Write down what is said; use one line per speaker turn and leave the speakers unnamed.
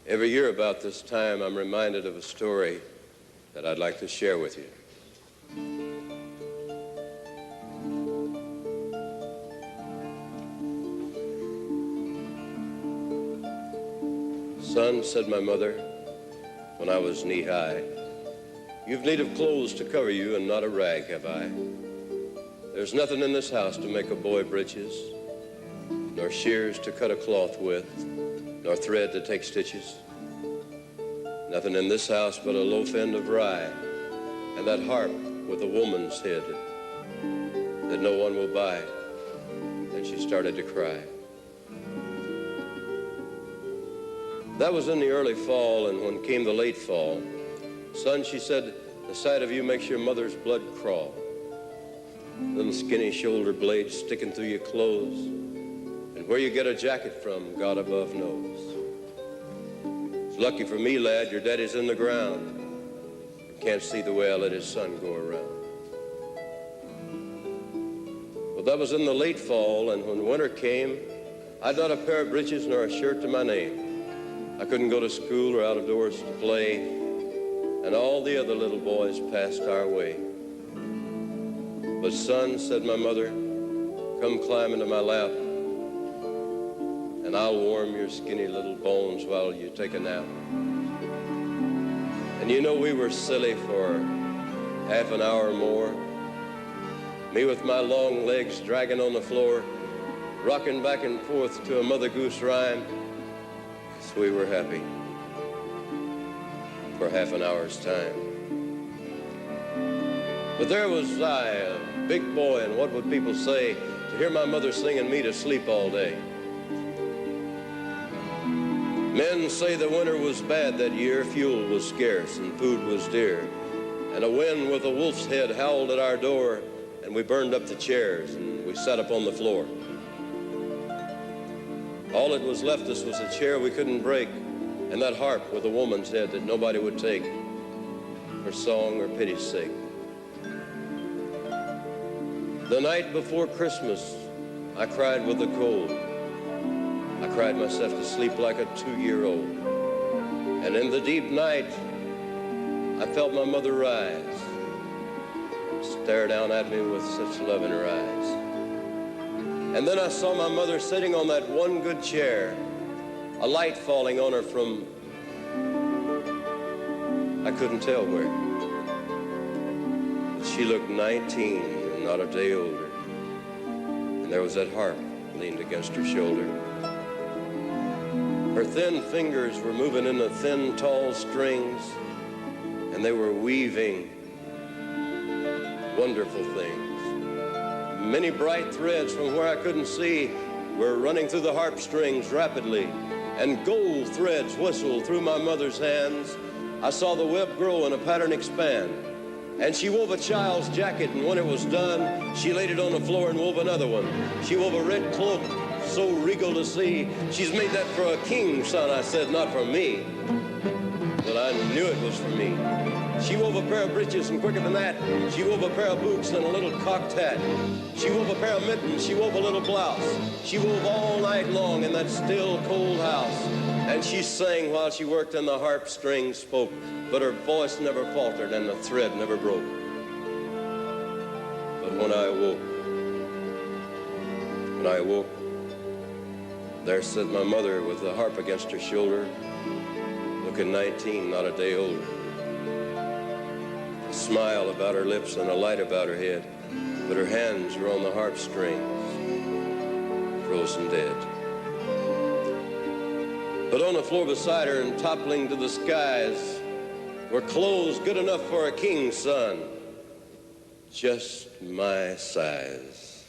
Every year about this time, I'm reminded of a story that I'd like to share with you. Son, said my mother, when I was knee-high, you've need of clothes to cover you and not a rag have I. There's nothing in this house to make a boy breeches, nor shears to cut a cloth with, nor thread to take stitches. Nothing in this house but a loaf end of rye and that harp with a woman's head that no one will buy. And she started to cry. That was in the early fall, and when came the late fall, son, she said, the sight of you makes your mother's blood crawl. Little skinny shoulder blades sticking through your clothes, and where you get a jacket from, God above knows. It's lucky for me, lad, your daddy's in the ground. You can't see the way I let his son go around. Well, that was in the late fall, and when winter came, I'd not a pair of breeches nor a shirt to my name. I couldn't go to school or out of doors to play, and all the other little boys passed our way. But son, said my mother, come climb into my lap, and I'll warm your skinny little bones while you take a nap. And you know we were silly for half an hour more, me with my long legs dragging on the floor, rocking back and forth to a Mother Goose rhyme. So we were happy for half an hour's time. But there was I, a big boy, and what would people say to hear my mother singing me to sleep all day? Men say the winter was bad that year, fuel was scarce and food was dear, and a wind with a wolf's head howled at our door, and we burned up the chairs and we sat up on the floor. All that was left us was a chair we couldn't break, and that harp with a woman's head that nobody would take for song or pity's sake. The night before Christmas, I cried with the cold. I cried myself to sleep like a 2-year-old. And in the deep night, I felt my mother rise, stare down at me with such love in her eyes. And then I saw my mother sitting on that one good chair, a light falling on her from, I couldn't tell where. But she looked 19 and not a day older. And there was that harp leaned against her shoulder. Her thin fingers were moving in the thin, tall strings, and they were weaving wonderful things. Many bright threads from where I couldn't see were running through the harp strings rapidly, and gold threads whistled through my mother's hands. I saw the web grow and a pattern expand. And she wove a child's jacket, and when it was done, she laid it on the floor and wove another one. She wove a red cloak, so regal to see. She's made that for a king, son, I said, not for me. But I knew it was for me. She wove a pair of breeches, and quicker than that, she wove a pair of boots and a little cocked hat. She wove a pair of mittens, she wove a little blouse. She wove all night long in that still, cold house. And she sang while she worked, and the harp strings spoke, but her voice never faltered and the thread never broke. But when I awoke, there sat my mother with the harp against her shoulder, looking 19, not a day older. A smile about her lips and a light about her head, but her hands were on the harp strings, frozen dead. But on the floor beside her and toppling to the skies were clothes good enough for a king's son, just my size.